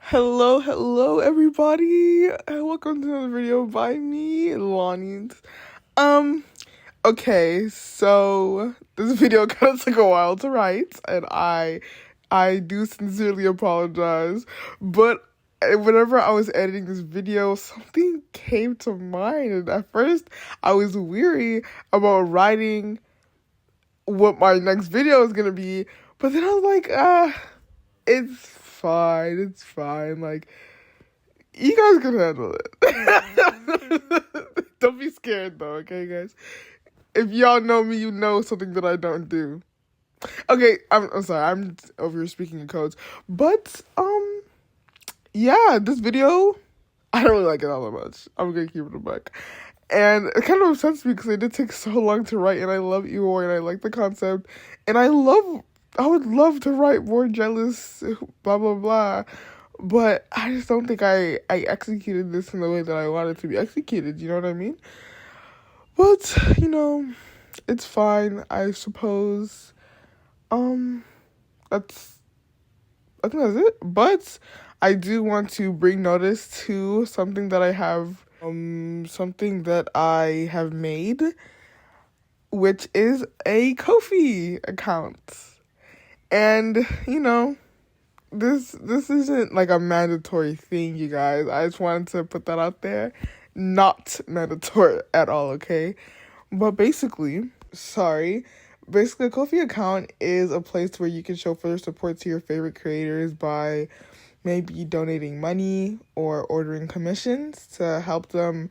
Hello everybody, and welcome to another video by me, Lonnie. Um, okay, so this video kind of took a while to write, and I do sincerely apologize, but whenever I was editing this video, something came to mind, and at first I was weary about writing what my next video is gonna be, but then I was like, it's fine, like, you guys can handle it. Don't be scared though, okay, guys? If y'all know me, you know something that I don't do. Okay, I'm sorry, I'm over here speaking in codes. But, yeah, this video, I don't really like it all that much. I'm gonna keep it a buck. And it kind of upsets me because it did take so long to write, and I love iwaoi, and I like the concept. And I would love to write more jealous, blah, blah, blah. But I just don't think I executed this in the way that I wanted to be executed, you know what I mean? But, it's fine, I suppose. I think that's it. But I do want to bring notice to something that I have made, which is a Kofi account. And, this isn't like a mandatory thing, you guys. I just wanted to put that out there. Not mandatory at all, okay? But basically, a Kofi account is a place where you can show further support to your favorite creators by maybe donating money or ordering commissions to help them,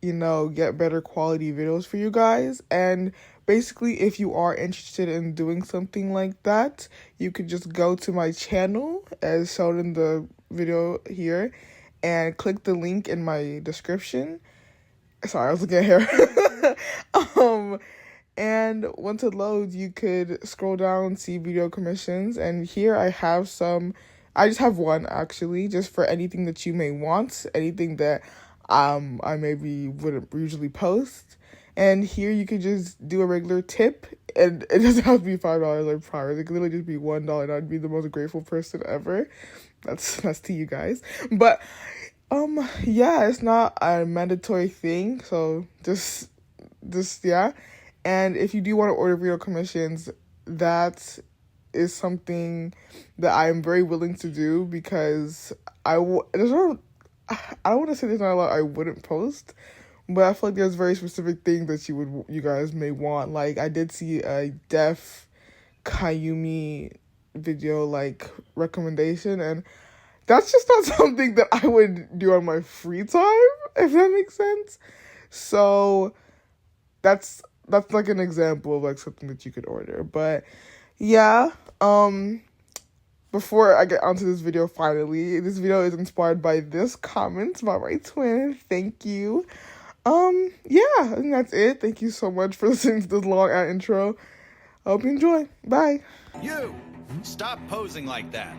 get better quality videos for you guys. And basically, if you are interested in doing something like that, you could just go to my channel as shown in the video here and click the link in my description. Sorry, I was looking at hair. And once it loads, you could scroll down, see video commissions, and here I just have one actually, just for anything that you may want, anything that I maybe wouldn't usually post. And here you could just do a regular tip, and it doesn't have to be $5, I promise. It could literally just be $1, and I'd be the most grateful person ever. That's to you guys. But yeah, it's not a mandatory thing, so just yeah. And if you do want to order video commissions, that is something that I am very willing to do, because I don't want to say there's not a lot I wouldn't post, but I feel like there's very specific things that you guys may want. Like, I did see a deaf haikyuu video recommendation, and that's just not something that I would do on my free time, if that makes sense. So that's like an example of something that you could order. But yeah, before I get onto this video, finally, this video is inspired by this comment by my twin. Thank you. Yeah, and that's it. Thank you so much for listening to this long intro. I hope you enjoy. Bye. You! Stop posing like that.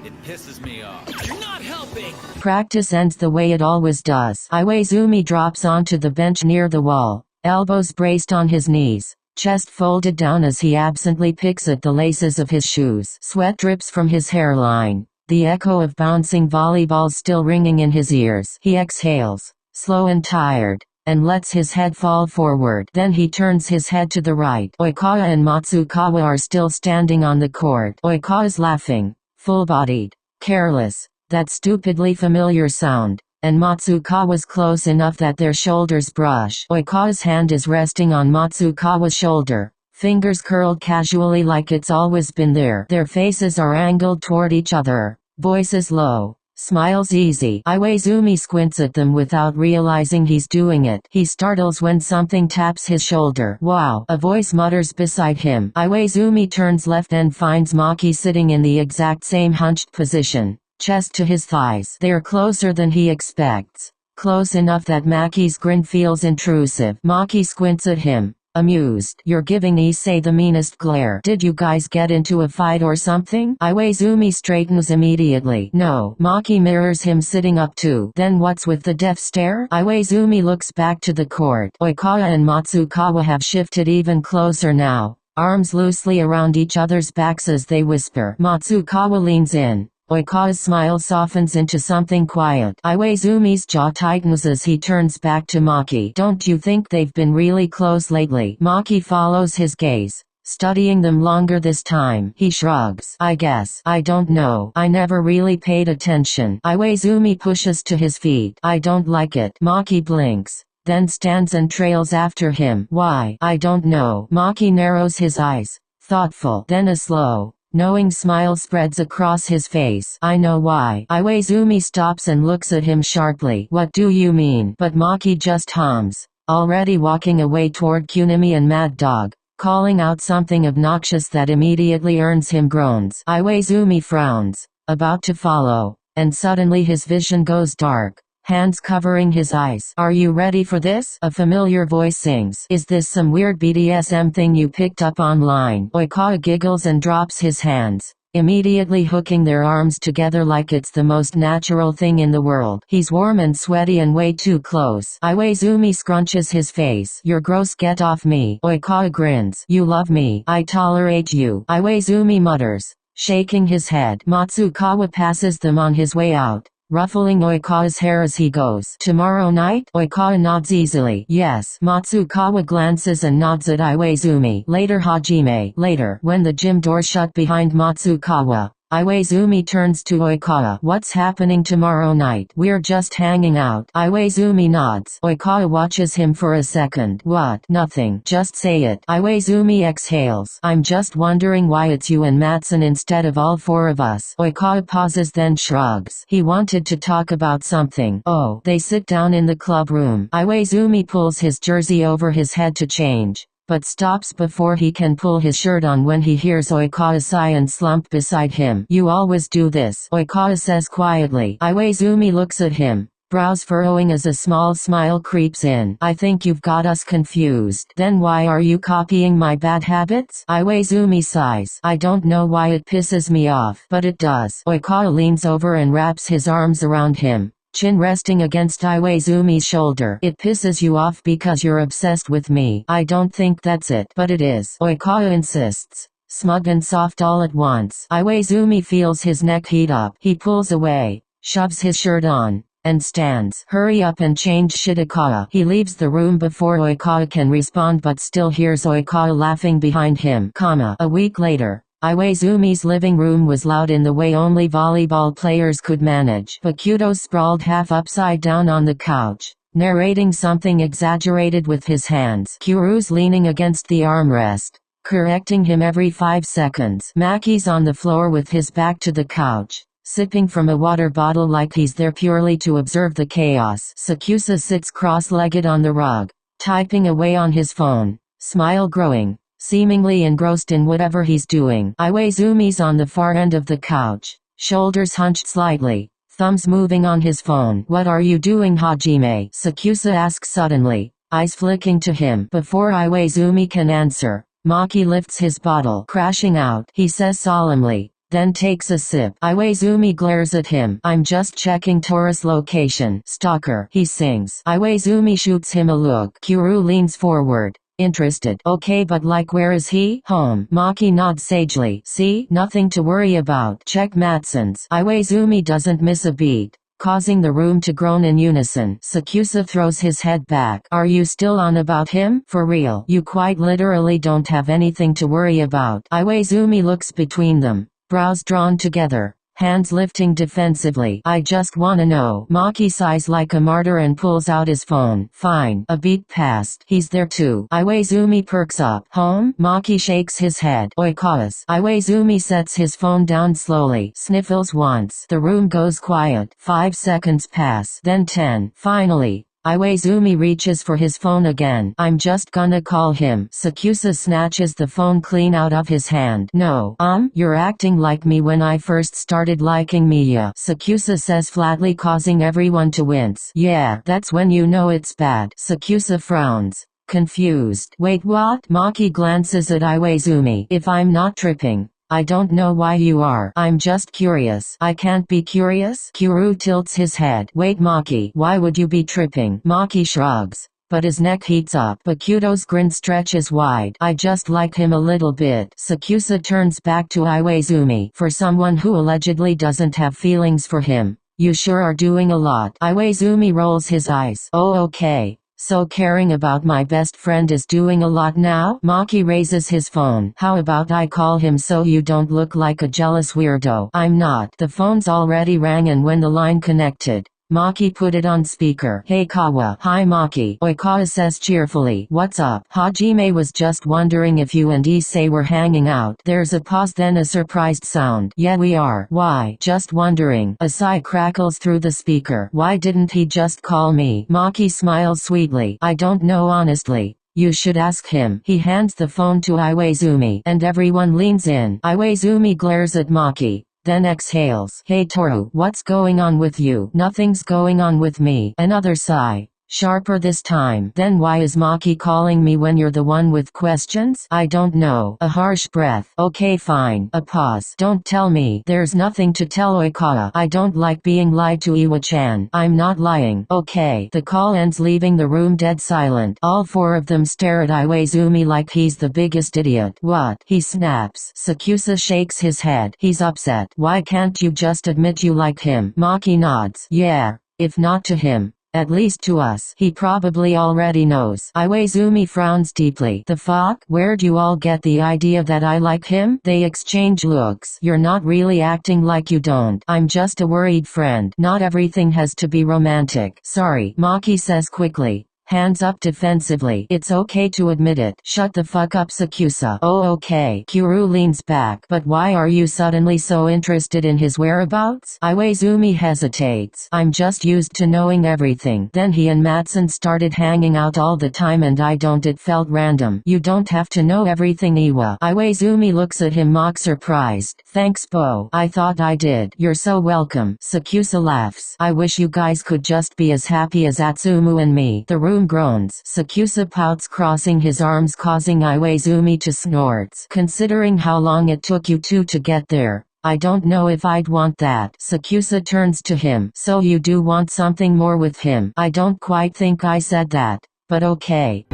It pisses me off. You're not helping! Practice ends the way it always does. Iwaizumi drops onto the bench near the wall, elbows braced on his knees, chest folded down as he absently picks at the laces of his shoes. Sweat drips from his hairline, the echo of bouncing volleyballs still ringing in his ears. He exhales, slow and tired, and lets his head fall forward. Then he turns his head to the right. Oikawa and Matsukawa are still standing on the court. Oikawa is laughing, full-bodied, careless, that stupidly familiar sound, and Matsukawa's close enough that their shoulders brush. Oikawa's hand is resting on Matsukawa's shoulder, fingers curled casually like it's always been there. Their faces are angled toward each other, voices low, smiles easy. Iwaizumi squints at them without realizing he's doing it. He startles when something taps his shoulder. Wow, a voice mutters beside him. Iwaizumi turns left and finds Maki sitting in the exact same hunched position, chest to his thighs. They're closer than he expects, close enough that Maki's grin feels intrusive. Maki squints at him, amused. You're giving Issei the meanest glare. Did you guys get into a fight or something? Iwaizumi straightens immediately. No. Maki mirrors him sitting up too. Then what's with the death stare? Iwaizumi looks back to the court. Oikawa and Matsukawa have shifted even closer now, arms loosely around each other's backs as they whisper. Matsukawa leans in, Oikawa's smile softens into something quiet. Iwaizumi's jaw tightens as he turns back to Maki. Don't you think they've been really close lately? Maki follows his gaze, studying them longer this time. He shrugs. I guess. I don't know. I never really paid attention. Iwaizumi pushes to his feet. I don't like it. Maki blinks, then stands and trails after him. Why? I don't know. Maki narrows his eyes, thoughtful. Then a slow, knowing smile spreads across his face. I know why. Iwaizumi stops and looks at him sharply. What do you mean? But Maki just hums, already walking away toward Kunimi and Mad Dog, calling out something obnoxious that immediately earns him groans. Iwaizumi frowns, about to follow, and suddenly his vision goes dark, hands covering his eyes. Are you ready for this? A familiar voice sings. Is this some weird BDSM thing you picked up online? Oikawa giggles and drops his hands, immediately hooking their arms together like it's the most natural thing in the world. He's warm and sweaty and way too close. Iwaizumi scrunches his face. You're gross, get off me. Oikawa grins. You love me. I tolerate you. Iwaizumi mutters, shaking his head. Matsukawa passes them on his way out, ruffling Oikawa's hair as he goes. Tomorrow night? Oikawa nods easily. Yes. Matsukawa glances and nods at Iwaizumi. Later Hajime. Later. When the gym door shut behind Matsukawa, Iwaizumi turns to Oikawa. What's happening tomorrow night? We're just hanging out. Iwaizumi nods. Oikawa watches him for a second. What? Nothing. Just say it. Iwaizumi exhales. I'm just wondering why it's you and Matsun instead of all four of us. Oikawa pauses then shrugs. He wanted to talk about something. Oh. They sit down in the club room. Iwaizumi pulls his jersey over his head to change, but stops before he can pull his shirt on when he hears Oikawa sigh and slump beside him. You always do this, Oikawa says quietly. Iwaizumi looks at him, brows furrowing as a small smile creeps in. I think you've got us confused. Then why are you copying my bad habits? Iwaizumi sighs. I don't know why it pisses me off, but it does. Oikawa leans over and wraps his arms around him, chin resting against Iwaizumi's shoulder. It pisses you off because you're obsessed with me. I don't think that's it. But it is. Oikawa insists, smug and soft all at once. Iwaizumi feels his neck heat up. He pulls away, shoves his shirt on, and stands. Hurry up and change, Shitakawa. He leaves the room before Oikawa can respond but still hears Oikawa laughing behind him. A week later, Iwaizumi's living room was loud in the way only volleyball players could manage. Bakuto sprawled half upside down on the couch, narrating something exaggerated with his hands. Kyuru's leaning against the armrest, correcting him every 5 seconds. Maki's on the floor with his back to the couch, sipping from a water bottle like he's there purely to observe the chaos. Sakusa sits cross-legged on the rug, typing away on his phone, smile growing, seemingly engrossed in whatever he's doing. Iwaizumi's on the far end of the couch, shoulders hunched slightly, thumbs moving on his phone. What are you doing, Hajime? Sakusa asks suddenly, eyes flicking to him. Before Iwaizumi can answer, Maki lifts his bottle. Crashing out, he says solemnly, then takes a sip. Iwaizumi glares at him. I'm just checking Tora's location. Stalker, he sings. Iwaizumi shoots him a look. Kyuru leans forward, interested. Okay, but like where is he? Home. Maki nods sagely. See? Nothing to worry about. Check Matsun's. Iwaizumi doesn't miss a beat, causing the room to groan in unison. Sakusa throws his head back. Are you still on about him? For real? You quite literally don't have anything to worry about. Iwaizumi looks between them, brows drawn together, hands lifting defensively. I just wanna know. Maki sighs like a martyr and pulls out his phone. Fine. A beat passed. He's there too. Iwaizumi perks up. Home? Maki shakes his head. Oikawa's. Iwaizumi sets his phone down slowly. Sniffles once. The room goes quiet. 5 seconds pass. Then 10. Finally, Iwaizumi reaches for his phone again. I'm just gonna call him. Sakusa snatches the phone clean out of his hand. No. You're acting like me when I first started liking Miya. Sakusa says flatly, causing everyone to wince. Yeah, that's when you know it's bad. Sakusa frowns, confused. Wait, what? Maki glances at Iwaizumi. If I'm not tripping, I don't know why you are. I'm just curious. I can't be curious? Kyuru tilts his head. Wait, Maki. Why would you be tripping? Maki shrugs. but his neck heats up. Bakuto's grin stretches wide. I just like him a little bit. Sakusa turns back to Iwaizumi. For someone who allegedly doesn't have feelings for him, you sure are doing a lot. Iwaizumi rolls his eyes. Oh okay. So caring about my best friend is doing a lot now? Maki raises his phone. How about I call him so you don't look like a jealous weirdo? I'm not. The phone's already rang, and when the line connected, Maki put it on speaker. Hey Kawa. Hi Maki. Oikawa says cheerfully. What's up? Hajime was just wondering if you and Issei were hanging out. There's a pause, then a surprised sound. Yeah we are. Why? Just wondering. A sigh crackles through the speaker. Why didn't he just call me? Maki smiles sweetly. I don't know honestly. You should ask him. He hands the phone to Iwaizumi, and everyone leans in. Iwaizumi glares at Maki, then exhales. Hey Toru, what's going on with you? Nothing's going on with me. Another sigh. Sharper this time. Then why is Maki calling me when you're the one with questions? I don't know. A harsh breath. Okay fine. A pause. Don't tell me. There's nothing to tell Oikawa. I don't like being lied to, Iwa-chan. I'm not lying. Okay. The call ends, leaving the room dead silent. All four of them stare at Iwaizumi like he's the biggest idiot. What? He snaps. Sakusa shakes his head. He's upset. Why can't you just admit you like him? Maki nods. Yeah. If not to him, at least to us. He probably already knows. Iwaizumi frowns deeply. The fuck? Where'd you all get the idea that I like him? They exchange looks. You're not really acting like you don't. I'm just a worried friend. Not everything has to be romantic. Sorry, Maki says quickly. Hands up defensively. It's okay to admit it. Shut the fuck up Sakusa. Oh okay. Kuru leans back. But why are you suddenly so interested in his whereabouts? Iwaizumi hesitates. I'm just used to knowing everything. Then he and Matsun started hanging out all the time and I don't. It felt random. You don't have to know everything, Iwa. Iwaizumi looks at him mock surprised. Thanks Bo. I thought I did. You're so welcome. Sakusa laughs. I wish you guys could just be as happy as Atsumu and me. The room groans. Sakusa pouts, crossing his arms, causing Iwaizumi to snorts. Considering how long it took you two to get there, I don't know if I'd want that. Sakusa turns to him. So you do want something more with him? I don't quite think I said that, but okay.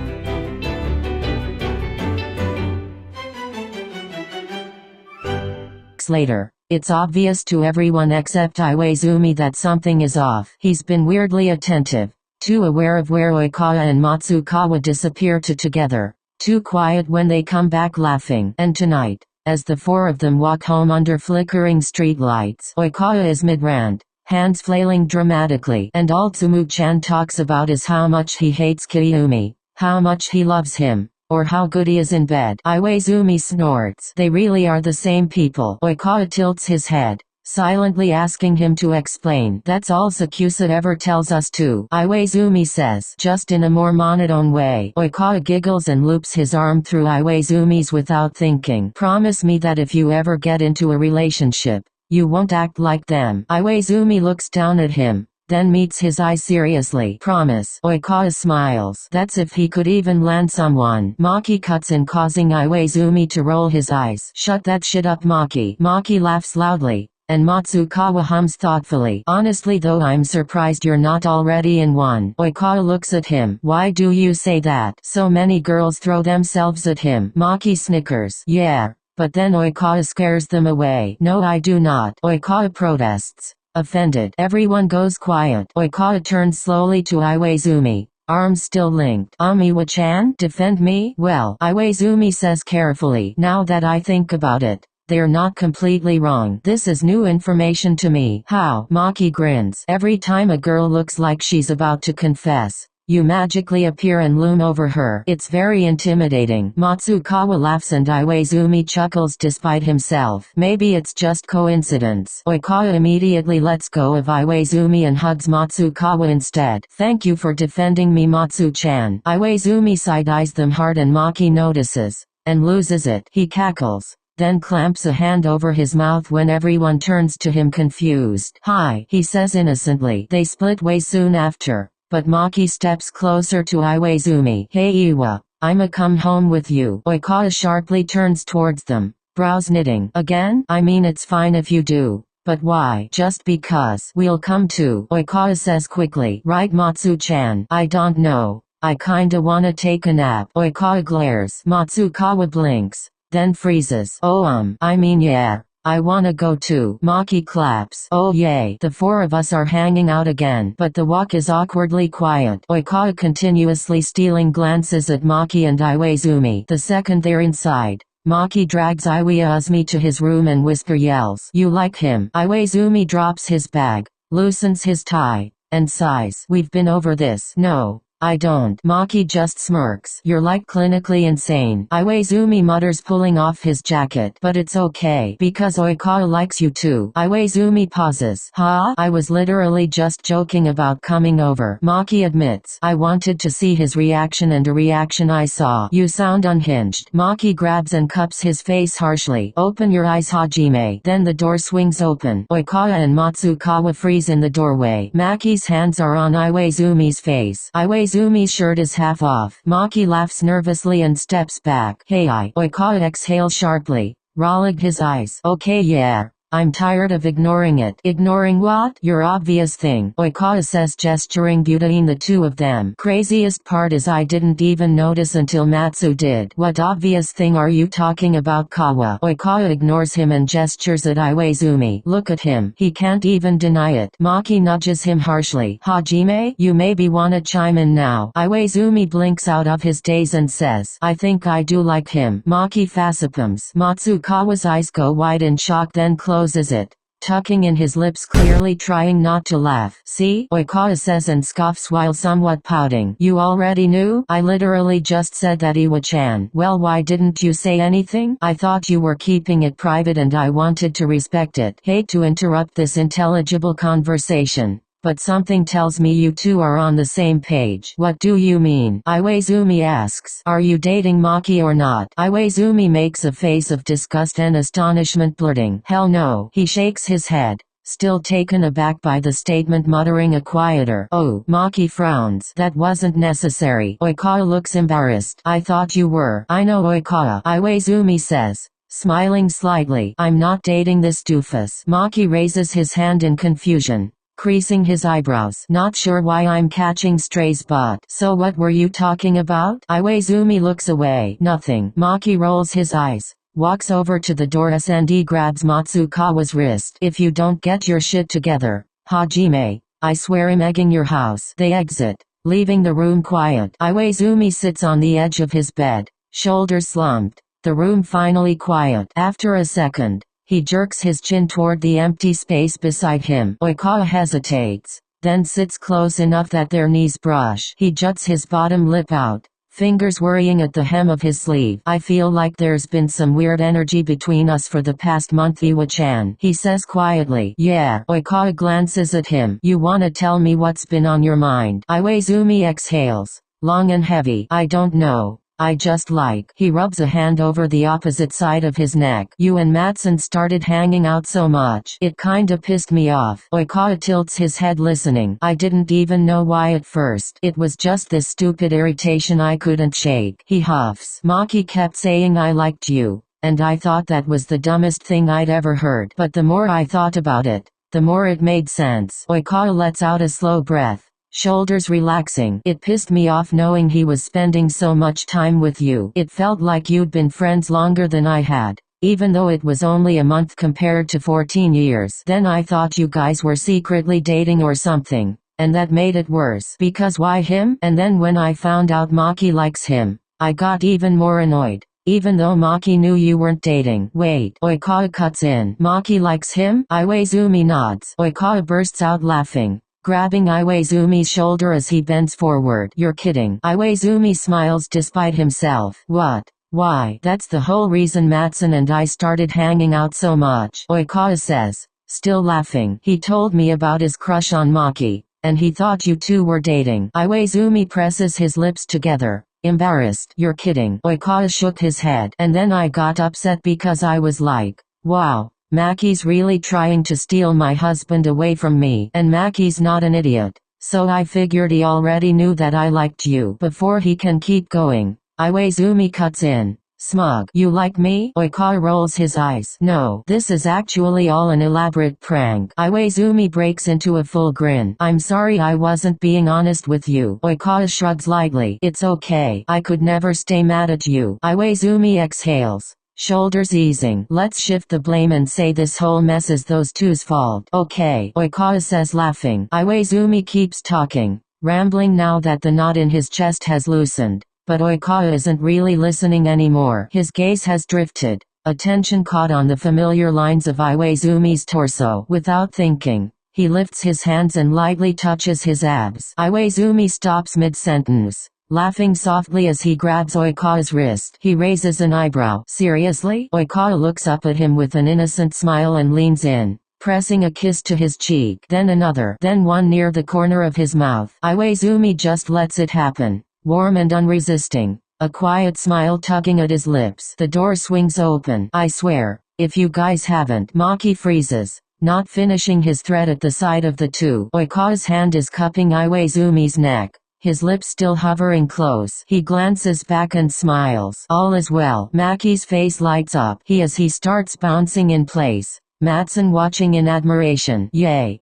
Later, it's obvious to everyone except Iwaizumi that something is off. He's been weirdly attentive, too aware of where Oikawa and Matsukawa disappear to together, too quiet when they come back laughing. And tonight, as the four of them walk home under flickering streetlights, Oikawa is mid-rant, hands flailing dramatically, and all Tsumu-chan talks about is how much he hates Kiyumi, how much he loves him, or how good he is in bed. Iwaizumi snorts. They really are the same people. Oikawa tilts his head, silently asking him to explain. That's all Sakusa ever tells us to, Iwaizumi says, just in a more monotone way. Oikawa giggles and loops his arm through Iwaizumi's without thinking. Promise me that if you ever get into a relationship, you won't act like them. Iwaizumi looks down at him, then meets his eyes seriously. Promise. Oikawa smiles. That's if he could even land someone. Maki cuts in, causing Iwaizumi to roll his eyes. Shut that shit up Maki. Maki laughs loudly, and Matsukawa hums thoughtfully. Honestly though, I'm surprised you're not already in one. Oikawa looks at him. Why do you say that? So many girls throw themselves at him. Maki snickers. Yeah, but then Oikawa scares them away. No I do not. Oikawa protests, offended. Everyone goes quiet. Oikawa turns slowly to Iwaizumi, arms still linked. Iwa-chan, defend me? Well, Iwaizumi says carefully, now that I think about it, they're not completely wrong. This is new information to me. How? Maki grins. Every time a girl looks like she's about to confess, you magically appear and loom over her. It's very intimidating. Matsukawa laughs and Iwaizumi chuckles despite himself. Maybe it's just coincidence. Oikawa immediately lets go of Iwaizumi and hugs Matsukawa instead. Thank you for defending me Matsu-chan. Iwaizumi side-eyes them hard and Maki notices, and loses it. He cackles, then clamps a hand over his mouth when everyone turns to him confused. Hi, he says innocently. They split ways soon after, but Maki steps closer to Iwaizumi. Hey Iwa, I'ma come home with you. Oikawa sharply turns towards them, brows knitting. Again? I mean it's fine if you do, but why? Just because. We'll come too, Oikawa says quickly. Right Matsu-chan? I don't know. I kinda wanna take a nap. Oikawa glares. Matsukawa blinks, then freezes. Oh I mean yeah. I wanna go too. Maki claps. Oh yay. The four of us are hanging out again. But the walk is awkwardly quiet. Oikawa continuously stealing glances at Maki and Iwaizumi. The second they're inside, Maki drags iwaizumi to his room and whisper yells, "You like him?" Iwaizumi drops his bag, loosens his tie, and sighs. "We've been over this." "No, I don't." Maki just smirks. "You're like clinically insane." Iwaizumi mutters, pulling off his jacket. "But it's okay, because Oikawa likes you too." Iwaizumi pauses. "Huh? I was literally just joking about coming over." Maki admits. "I wanted to see his reaction, and a reaction I saw. You sound unhinged." Maki grabs and cups his face harshly. "Open your eyes, Hajime." Then the door swings open. Oikawa and Matsukawa freeze in the doorway. Maki's hands are on Iwaizumi's face. Iwaizumi's shirt is half off. Maki laughs nervously and steps back. "Hey Oikawa exhales sharply, rolling his eyes. "Okay yeah. I'm tired of ignoring it." "Ignoring what?" "Your obvious thing," Oikawa says, gesturing between the two of them. "Craziest part is I didn't even notice until Matsu did." "What obvious thing are you talking about, Kawa?" Oikawa ignores him and gestures at Iwaizumi. "Look at him. He can't even deny it." Maki nudges him harshly. "Hajime, you maybe wanna chime in now." Iwaizumi blinks out of his daze and says, "I think I do like him." Maki facepalms. Matsukawa's eyes go wide in shock, then closes it, tucking in his lips, clearly trying not to laugh. "See?" Oikawa says and scoffs while somewhat pouting. "You already knew?" "I literally just said that, Iwa-chan." "Well, why didn't you say anything?" "I thought you were keeping it private and I wanted to respect it." Hate to interrupt this intelligible conversation, but something tells me you two are on the same page. "What do you mean?" Iwaizumi asks. "Are you dating Maki or not?" Iwaizumi makes a face of disgust and astonishment, blurting, "Hell no." He shakes his head, still taken aback by the statement, muttering a quieter, "Oh." Maki frowns. "That wasn't necessary." Oikawa looks embarrassed. "I thought you were." "I know, Oikawa," Iwaizumi says, smiling slightly. "I'm not dating this doofus." Maki raises his hand in confusion, creasing his eyebrows. "Not sure why I'm catching strays, but." "So what were you talking about?" Iwaizumi looks away. "Nothing." Maki rolls his eyes, walks over to the door and grabs Matsukawa's wrist. "If you don't get your shit together, Hajime, I swear I'm egging your house." They exit, leaving the room quiet. Iwaizumi sits on the edge of his bed, shoulders slumped. The room finally quiet. After a second, he jerks his chin toward the empty space beside him. Oikawa hesitates, then sits close enough that their knees brush. He juts his bottom lip out, fingers worrying at the hem of his sleeve. "I feel like there's been some weird energy between us for the past month, Iwa-chan," he says quietly. "Yeah." Oikawa glances at him. "You wanna tell me what's been on your mind?" Iwaizumi exhales, long and heavy. "I don't know. I just like." He rubs a hand over the opposite side of his neck. "You and Matson started hanging out so much. It kinda pissed me off." Oikawa tilts his head, listening. "I didn't even know why at first. It was just this stupid irritation I couldn't shake." He huffs. "Maki kept saying I liked you, and I thought that was the dumbest thing I'd ever heard. But the more I thought about it, the more it made sense." Oikawa lets out a slow breath, shoulders relaxing. "It pissed me off knowing he was spending so much time with you. It felt like you'd been friends longer than I had, even though it was only a month compared to 14 years. Then I thought you guys were secretly dating or something, and that made it worse. Because why him? And then when I found out Maki likes him, I got even more annoyed, even though Maki knew you weren't dating." "Wait." Oikawa cuts in. "Maki likes him?" Iwaizumi nods. Oikawa bursts out laughing, grabbing Iwaizumi's shoulder as he bends forward. "You're kidding." Iwaizumi smiles despite himself. "What? Why? That's the whole reason Matson and I started hanging out so much," Oikawa says, still laughing. "He told me about his crush on Maki, and he thought you two were dating." Iwaizumi presses his lips together, embarrassed. "You're kidding." Oikawa shook his head. "And then I got upset because I was like, wow, Maki's really trying to steal my husband away from me. And Maki's not an idiot, so I figured he already knew that I liked you." Before he can keep going, Iwaizumi cuts in, Smug. You like me? Oikawa rolls his eyes. No, this is actually all an elaborate prank. Iwaizumi breaks into a full grin. I'm sorry I wasn't being honest with you. Oikawa shrugs lightly. It's okay. I could never stay mad at you. Iwaizumi exhales, shoulders easing. Let's shift the blame and say this whole mess is those two's fault. Okay, Oikawa says laughing. Iwaizumi keeps talking, rambling now that the knot in his chest has loosened. But Oikawa isn't really listening anymore. His gaze has drifted, attention caught on the familiar lines of Iwaizumi's torso. Without thinking, he lifts his hands and lightly touches his abs. Iwaizumi stops mid-sentence, laughing softly as he grabs Oikawa's wrist. He raises an eyebrow. Seriously? Oikawa looks up at him with an innocent smile and leans in, pressing a kiss to his cheek. Then another. Then one near the corner of his mouth. Iwaizumi just lets it happen, warm and unresisting, a quiet smile tugging at his lips. The door swings open. I swear, if you guys haven't. Maki freezes, not finishing his threat at the sight of the two. Oikawa's hand is cupping Iwaizumi's neck, his lips still hovering close. He glances back and smiles. All is well. Maki's face lights up. He starts bouncing in place, Matson watching in admiration. Yay.